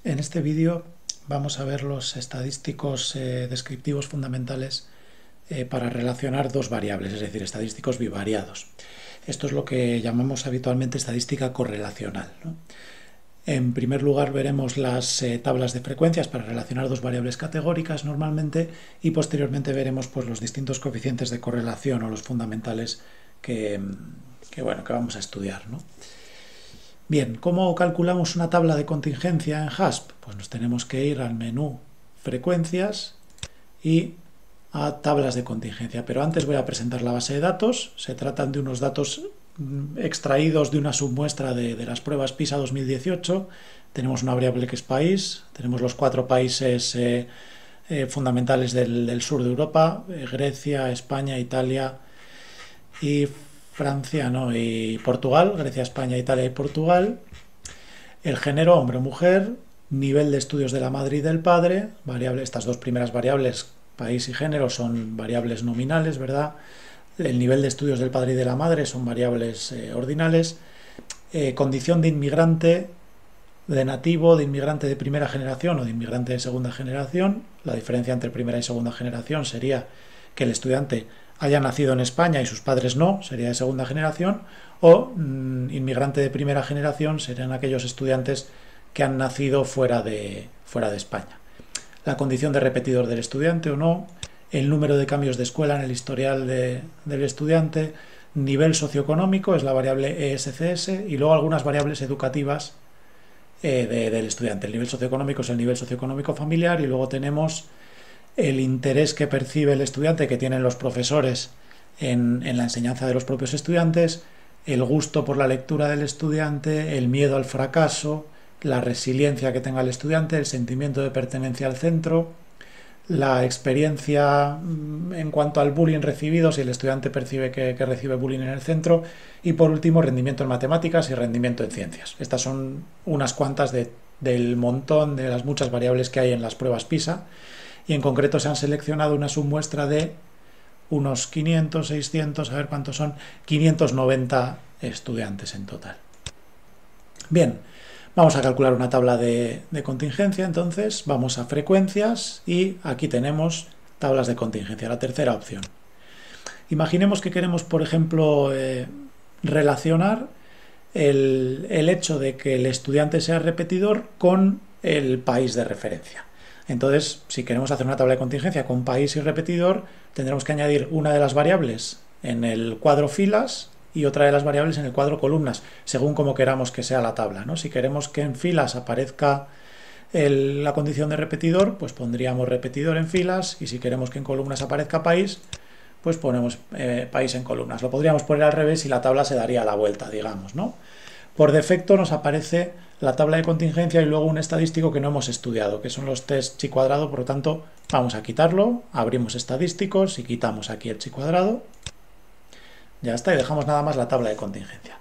En este vídeo vamos a ver los estadísticos descriptivos fundamentales para relacionar dos variables, es decir, estadísticos bivariados. Esto es lo que llamamos habitualmente estadística correlacional, ¿no? En primer lugar veremos las tablas de frecuencias para relacionar dos variables categóricas normalmente y posteriormente veremos pues, los distintos coeficientes de correlación o los fundamentales que vamos a estudiar, ¿no? Bien, ¿cómo calculamos una tabla de contingencia en HASP? Pues nos tenemos que ir al menú frecuencias y a tablas de contingencia. Pero antes voy a presentar la base de datos. Se tratan de unos datos extraídos de una submuestra de las pruebas PISA 2018. Tenemos una variable que es país, tenemos los 4 países fundamentales del sur de Europa, Grecia, España, Italia y Francia, ¿no? Y Portugal, Grecia, España, Italia y Portugal. El género hombre o mujer, nivel de estudios de la madre y del padre, variable, estas dos primeras variables, país y género, son variables nominales, ¿verdad? El nivel de estudios del padre y de la madre son variables ordinales. Condición de inmigrante, de nativo, de inmigrante de primera generación o de inmigrante de segunda generación. La diferencia entre primera y segunda generación sería que el estudiante haya nacido en España y sus padres no, sería de segunda generación, o inmigrante de primera generación serían aquellos estudiantes que han nacido fuera de España. La condición de repetidor del estudiante o no, el número de cambios de escuela en el historial del estudiante, nivel socioeconómico, es la variable ESCS, y luego algunas variables educativas del estudiante. El nivel socioeconómico es el nivel socioeconómico familiar y luego tenemos el interés que percibe el estudiante, que tienen los profesores en la enseñanza de los propios estudiantes, el gusto por la lectura del estudiante, el miedo al fracaso, la resiliencia que tenga el estudiante, el sentimiento de pertenencia al centro, la experiencia en cuanto al bullying recibido, si el estudiante percibe que recibe bullying en el centro, y por último rendimiento en matemáticas y rendimiento en ciencias. Estas son unas cuantas del montón de las muchas variables que hay en las pruebas PISA, y en concreto se han seleccionado una submuestra de unos 500, 600, a ver cuántos son, 590 estudiantes en total. Bien, vamos a calcular una tabla de contingencia, entonces vamos a frecuencias y aquí tenemos tablas de contingencia, la tercera opción. Imaginemos que queremos, por ejemplo, relacionar el hecho de que el estudiante sea repetidor con el país de referencia. Entonces, si queremos hacer una tabla de contingencia con país y repetidor, tendremos que añadir una de las variables en el cuadro filas y otra de las variables en el cuadro columnas, según como queramos que sea la tabla, ¿no? Si queremos que en filas aparezca la condición de repetidor, pues pondríamos repetidor en filas, y si queremos que en columnas aparezca país, pues ponemos país en columnas. Lo podríamos poner al revés y la tabla se daría la vuelta, digamos, ¿no? Por defecto nos aparece la tabla de contingencia y luego un estadístico que no hemos estudiado, que son los test chi cuadrado, por lo tanto vamos a quitarlo, abrimos estadísticos y quitamos aquí el chi cuadrado. Ya está, y dejamos nada más la tabla de contingencia.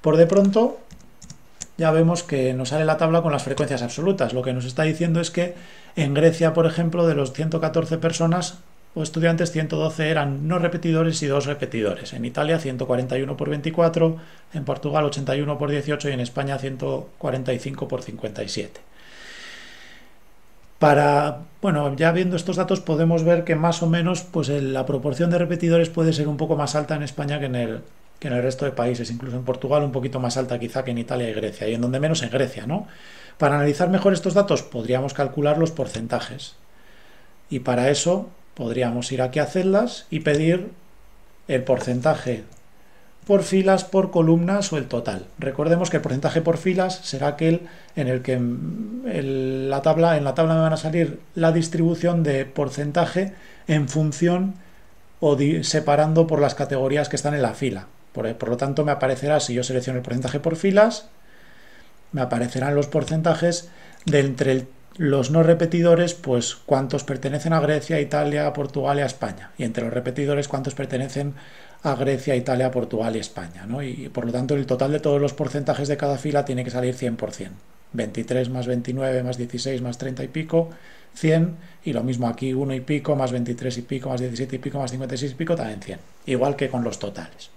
Por de pronto ya vemos que nos sale la tabla con las frecuencias absolutas. Lo que nos está diciendo es que en Grecia, por ejemplo, de los 114 personas o estudiantes, 112 eran no repetidores y 2 repetidores. En Italia 141 por 24, en Portugal 81 por 18 y en España 145 por 57. Ya viendo estos datos podemos ver que más o menos pues la proporción de repetidores puede ser un poco más alta en España que en el resto de países, incluso en Portugal un poquito más alta quizá que en Italia y Grecia, y en donde menos en Grecia, ¿no? Para analizar mejor estos datos podríamos calcular los porcentajes, y para eso podríamos ir aquí a celdas y pedir el porcentaje por filas, por columnas o el total. Recordemos que el porcentaje por filas será aquel en el que en la tabla me van a salir la distribución de porcentaje en función o separando por las categorías que están en la fila. Por lo tanto, me aparecerá, si yo selecciono el porcentaje por filas, me aparecerán los porcentajes de entre los no repetidores, pues cuántos pertenecen a Grecia, Italia, Portugal y a España. Y entre los repetidores, cuántos pertenecen a Grecia, Italia, Portugal y España, ¿no? Y por lo tanto, el total de todos los porcentajes de cada fila tiene que salir 100%. 23 más 29 más 16 más 30 y pico, 100. Y lo mismo aquí, 1 y pico más 23 y pico más 17 y pico más 56 y pico, también 100. Igual que con los totales.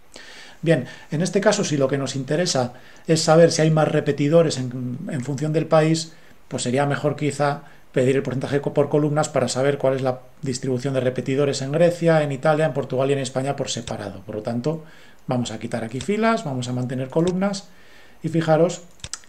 Bien, en este caso, si lo que nos interesa es saber si hay más repetidores en función del país, pues sería mejor quizá pedir el porcentaje por columnas para saber cuál es la distribución de repetidores en Grecia, en Italia, en Portugal y en España por separado. Por lo tanto, vamos a quitar aquí filas, vamos a mantener columnas y fijaros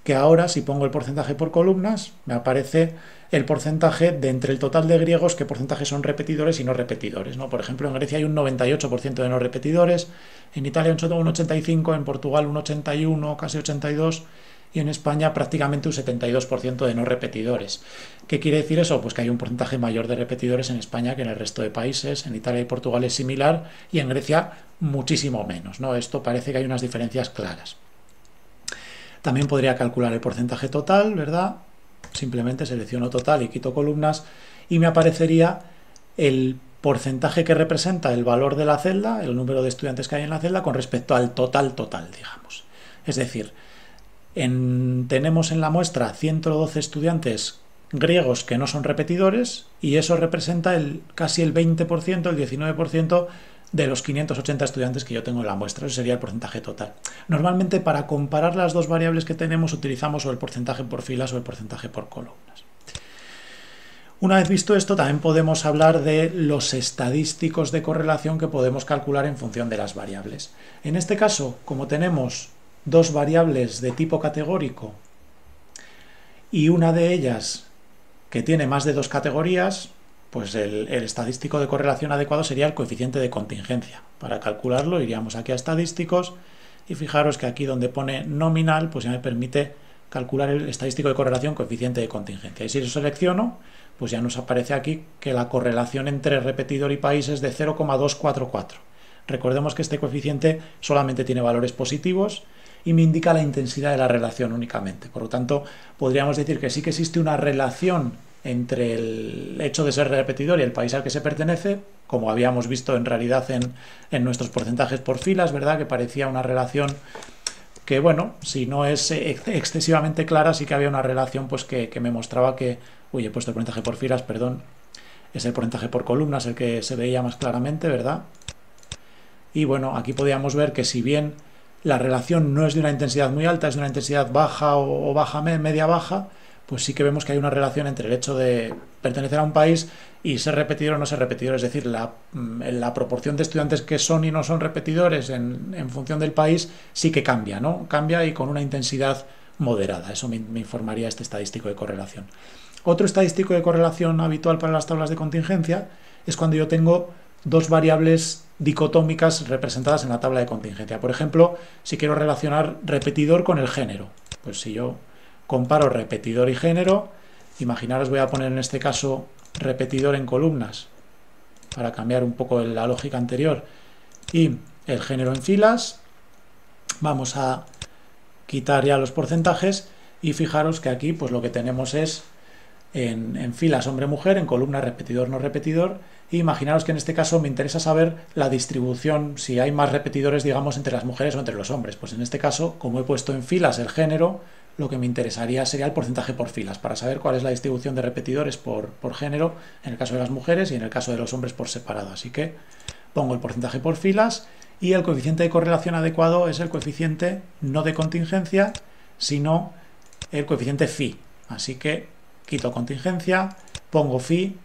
que ahora si pongo el porcentaje por columnas me aparece el porcentaje de entre el total de griegos qué porcentaje son repetidores y no repetidores, ¿no? Por ejemplo, en Grecia hay un 98% de no repetidores, en Italia un 85%, en Portugal un 81%, casi 82%, y en España prácticamente un 72% de no repetidores. ¿Qué quiere decir eso? Pues que hay un porcentaje mayor de repetidores en España que en el resto de países. En Italia y Portugal es similar y en Grecia muchísimo menos, ¿no? Esto parece que hay unas diferencias claras. También podría calcular el porcentaje total, ¿verdad? Simplemente selecciono total y quito columnas y me aparecería el porcentaje que representa el valor de la celda, el número de estudiantes que hay en la celda con respecto al total, digamos. Es decir, tenemos en la muestra 112 estudiantes griegos que no son repetidores y eso representa casi el 20%, el 19% de los 580 estudiantes que yo tengo en la muestra. Eso sería el porcentaje total. Normalmente para comparar las dos variables que tenemos utilizamos o el porcentaje por filas o el porcentaje por columnas. Una vez visto esto, también podemos hablar de los estadísticos de correlación que podemos calcular en función de las variables. En este caso, como tenemos dos variables de tipo categórico y una de ellas que tiene más de dos categorías, pues el estadístico de correlación adecuado sería el coeficiente de contingencia. Para calcularlo iríamos aquí a estadísticos y fijaros que aquí donde pone nominal, pues ya me permite calcular el estadístico de correlación coeficiente de contingencia. Y si lo selecciono, pues ya nos aparece aquí que la correlación entre repetidor y país es de 0,244. Recordemos que este coeficiente solamente tiene valores positivos y me indica la intensidad de la relación únicamente. Por lo tanto, podríamos decir que sí que existe una relación entre el hecho de ser repetidor y el país al que se pertenece, como habíamos visto en realidad en nuestros porcentajes por filas, ¿verdad? Que parecía una relación que, bueno, si no es excesivamente clara, sí que había una relación pues que me mostraba que, uy, he puesto el porcentaje por filas, perdón, es el porcentaje por columnas el que se veía más claramente, ¿verdad? Y bueno, aquí podíamos ver que si bien la relación no es de una intensidad muy alta, es de una intensidad baja o baja, media baja, pues sí que vemos que hay una relación entre el hecho de pertenecer a un país y ser repetidor o no ser repetidor, es decir, la proporción de estudiantes que son y no son repetidores en función del país sí que cambia, ¿no? Cambia y con una intensidad moderada. Eso me informaría este estadístico de correlación. Otro estadístico de correlación habitual para las tablas de contingencia es cuando yo tengo dos variables dicotómicas representadas en la tabla de contingencia. Por ejemplo, si quiero relacionar repetidor con el género, pues si yo comparo repetidor y género, imaginaros, voy a poner en este caso repetidor en columnas para cambiar un poco la lógica anterior y el género en filas. Vamos a quitar ya los porcentajes y fijaros que aquí pues lo que tenemos es en filas hombre-mujer, en columna repetidor no repetidor, y imaginaros que en este caso me interesa saber la distribución, si hay más repetidores, digamos, entre las mujeres o entre los hombres. Pues en este caso, como he puesto en filas el género, lo que me interesaría sería el porcentaje por filas, para saber cuál es la distribución de repetidores por género, en el caso de las mujeres y en el caso de los hombres por separado. Así que pongo el porcentaje por filas y el coeficiente de correlación adecuado es el coeficiente no de contingencia, sino el coeficiente phi. Así que quito contingencia, pongo phi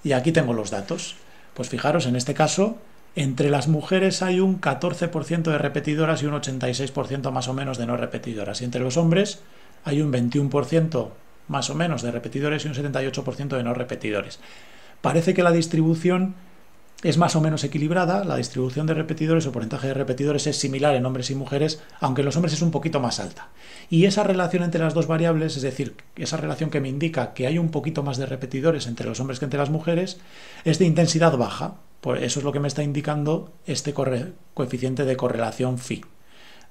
y aquí tengo los datos. Pues fijaros, en este caso, entre las mujeres hay un 14% de repetidoras y un 86% más o menos de no repetidoras. Y entre los hombres hay un 21% más o menos de repetidores y un 78% de no repetidores. Parece que la distribución es más o menos equilibrada, la distribución de repetidores o porcentaje de repetidores es similar en hombres y mujeres, aunque en los hombres es un poquito más alta. Y esa relación entre las dos variables, es decir, esa relación que me indica que hay un poquito más de repetidores entre los hombres que entre las mujeres, es de intensidad baja. Pues eso es lo que me está indicando este coeficiente de correlación phi.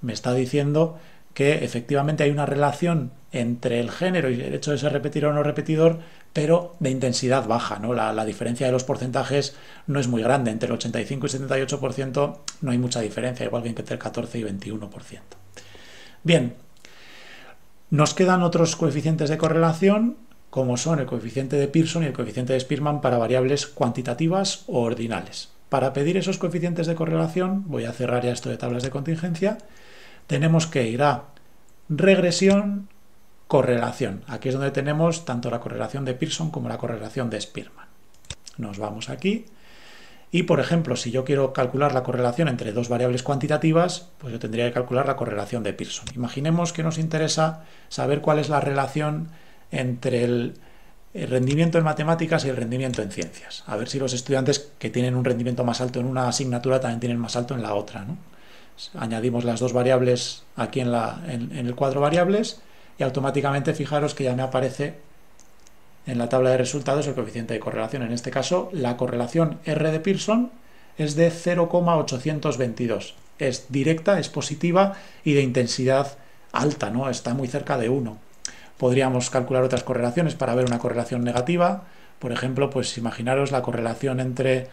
Me está diciendo que efectivamente hay una relación entre el género y el hecho de ser repetidor o no repetidor, pero de intensidad baja, ¿no? La diferencia de los porcentajes no es muy grande. Entre el 85 y 78% no hay mucha diferencia, igual que entre el 14 y 21%. Bien, nos quedan otros coeficientes de correlación, como son el coeficiente de Pearson y el coeficiente de Spearman para variables cuantitativas o ordinales. Para pedir esos coeficientes de correlación, voy a cerrar ya esto de tablas de contingencia, tenemos que ir a regresión correlación. Aquí es donde tenemos tanto la correlación de Pearson como la correlación de Spearman. Nos vamos aquí y, por ejemplo, si yo quiero calcular la correlación entre dos variables cuantitativas, pues yo tendría que calcular la correlación de Pearson. Imaginemos que nos interesa saber cuál es la relación entre el rendimiento en matemáticas y el rendimiento en ciencias. A ver si los estudiantes que tienen un rendimiento más alto en una asignatura también tienen más alto en la otra, ¿no? Añadimos las dos variables aquí en el cuadro variables y automáticamente fijaros que ya me aparece en la tabla de resultados el coeficiente de correlación. En este caso, la correlación R de Pearson es de 0,822. Es directa, es positiva y de intensidad alta, ¿no? Está muy cerca de 1. Podríamos calcular otras correlaciones para ver una correlación negativa. Por ejemplo, pues imaginaros la correlación entre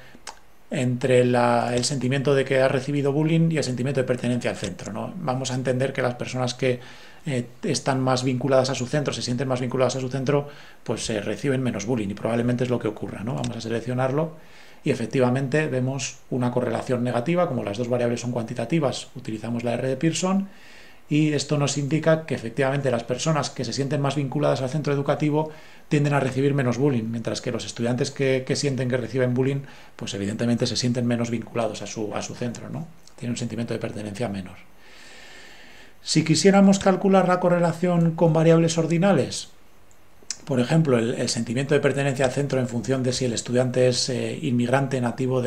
el sentimiento de que ha recibido bullying y el sentimiento de pertenencia al centro, ¿no? Vamos a entender que las personas que están más vinculadas a su centro, se sienten más vinculadas a su centro, pues reciben menos bullying y probablemente es lo que ocurra, ¿no? Vamos a seleccionarlo y efectivamente vemos una correlación negativa. Como las dos variables son cuantitativas, utilizamos la R de Pearson y esto nos indica que efectivamente las personas que se sienten más vinculadas al centro educativo tienden a recibir menos bullying, mientras que los estudiantes que sienten que reciben bullying, pues evidentemente se sienten menos vinculados a su centro, ¿no? Tienen un sentimiento de pertenencia menor. Si quisiéramos calcular la correlación con variables ordinales, por ejemplo, el sentimiento de pertenencia al centro en función de si el estudiante es inmigrante nativo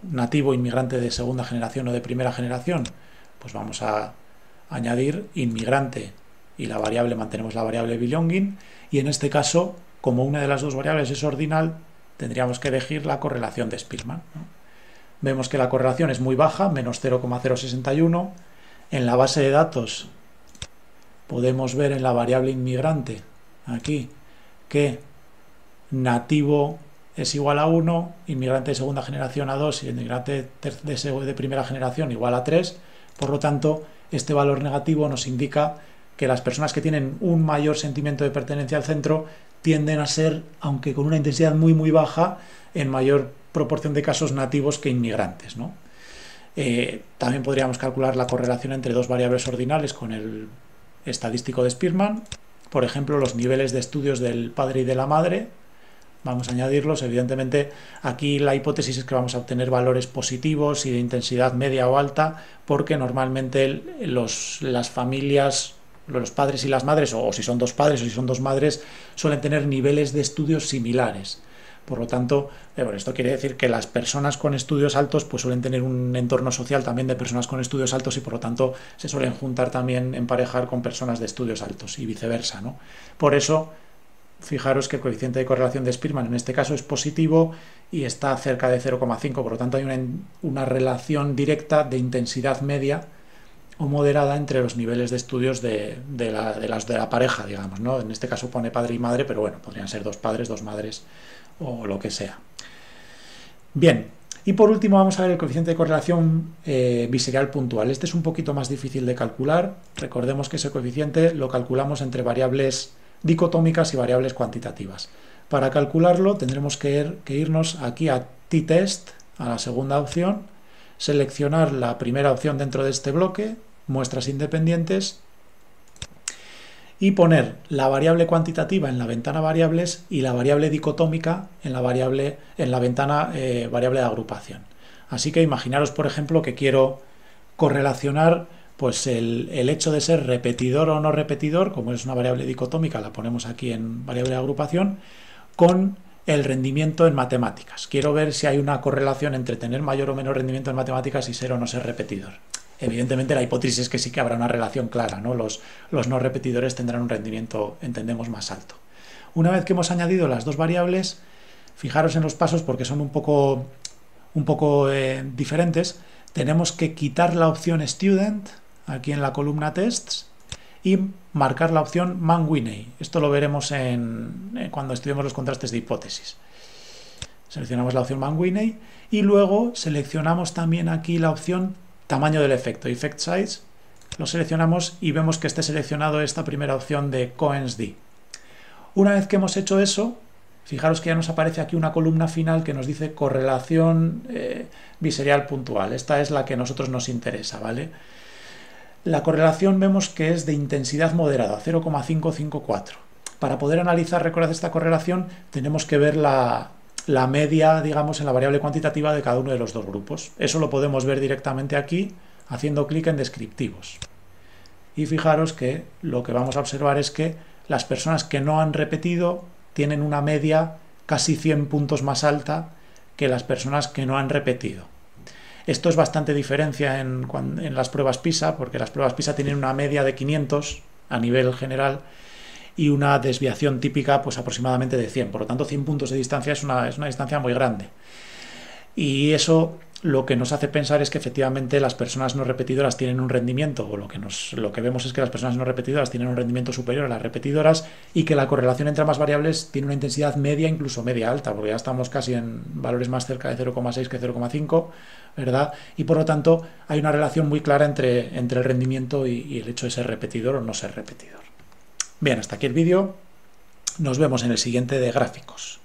nativo inmigrante de segunda generación o de primera generación, pues vamos a añadir inmigrante y la variable, mantenemos la variable belonging, y en este caso, como una de las dos variables es ordinal, tendríamos que elegir la correlación de Spearman, ¿no? Vemos que la correlación es muy baja, menos 0,061. En la base de datos podemos ver en la variable inmigrante, aquí, que nativo es igual a 1, inmigrante de segunda generación a 2 y inmigrante de primera generación igual a 3. Por lo tanto, este valor negativo nos indica que las personas que tienen un mayor sentimiento de pertenencia al centro tienden a ser, aunque con una intensidad muy muy baja, en mayor proporción de casos nativos que inmigrantes, ¿no? También podríamos calcular la correlación entre dos variables ordinales con el estadístico de Spearman. Por ejemplo, los niveles de estudios del padre y de la madre. Vamos a añadirlos. Evidentemente, aquí la hipótesis es que vamos a obtener valores positivos y de intensidad media o alta, porque normalmente las familias, los padres y las madres, o si son dos padres o si son dos madres, suelen tener niveles de estudios similares. Por lo tanto, esto quiere decir que las personas con estudios altos pues suelen tener un entorno social también de personas con estudios altos y por lo tanto se suelen juntar también, emparejar con personas de estudios altos y viceversa, ¿no? Por eso, fijaros que el coeficiente de correlación de Spearman en este caso es positivo y está cerca de 0,5, por lo tanto hay una relación directa de intensidad media o moderada entre los niveles de estudios de la pareja, digamos, ¿no? En este caso pone padre y madre, pero bueno, podrían ser dos padres, dos madres o lo que sea. Bien, y por último vamos a ver el coeficiente de correlación biserial puntual. Este es un poquito más difícil de calcular. Recordemos que ese coeficiente lo calculamos entre variables dicotómicas y variables cuantitativas. Para calcularlo tendremos que irnos aquí a t-test, a la segunda opción, seleccionar la primera opción dentro de este bloque, muestras independientes, y poner la variable cuantitativa en la ventana variables y la variable dicotómica en la ventana variable de agrupación. Así que imaginaros, por ejemplo, que quiero correlacionar pues el hecho de ser repetidor o no repetidor, como es una variable dicotómica, la ponemos aquí en variable de agrupación, con el rendimiento en matemáticas. Quiero ver si hay una correlación entre tener mayor o menor rendimiento en matemáticas y ser o no ser repetidor. Evidentemente la hipótesis es que sí que habrá una relación clara, ¿no? Los no repetidores tendrán un rendimiento, entendemos, más alto. Una vez que hemos añadido las dos variables, fijaros en los pasos porque son un poco diferentes. Tenemos que quitar la opción Student aquí en la columna Tests y marcar la opción Mann-Whitney. Esto lo veremos cuando estudiemos los contrastes de hipótesis. Seleccionamos la opción Mann-Whitney y luego seleccionamos también aquí la opción tamaño del efecto, Effect Size. Lo seleccionamos y vemos que esté seleccionado esta primera opción de Cohen's-d. Una vez que hemos hecho eso, fijaros que ya nos aparece aquí una columna final que nos dice correlación biserial puntual. Esta es la que a nosotros nos interesa, ¿vale? La correlación vemos que es de intensidad moderada, 0,554. Para poder analizar, recordad, esta correlación, tenemos que ver la media, digamos, en la variable cuantitativa de cada uno de los dos grupos. Eso lo podemos ver directamente aquí, haciendo clic en descriptivos. Y fijaros que lo que vamos a observar es que las personas que no han repetido tienen una media casi 100 puntos más alta que las personas que no han repetido. Esto es bastante diferencia en las pruebas PISA, porque las pruebas PISA tienen una media de 500 a nivel general y una desviación típica pues aproximadamente de 100. Por lo tanto, 100 puntos de distancia es una distancia muy grande. Y eso lo que nos hace pensar es que efectivamente las personas no repetidoras tienen un rendimiento, o lo que vemos es que las personas no repetidoras tienen un rendimiento superior a las repetidoras y que la correlación entre ambas variables tiene una intensidad media, incluso media alta, porque ya estamos casi en valores más cerca de 0,6 que 0,5, ¿verdad? Y por lo tanto hay una relación muy clara entre el rendimiento y el hecho de ser repetidor o no ser repetidor. Bien, hasta aquí el vídeo. Nos vemos en el siguiente de gráficos.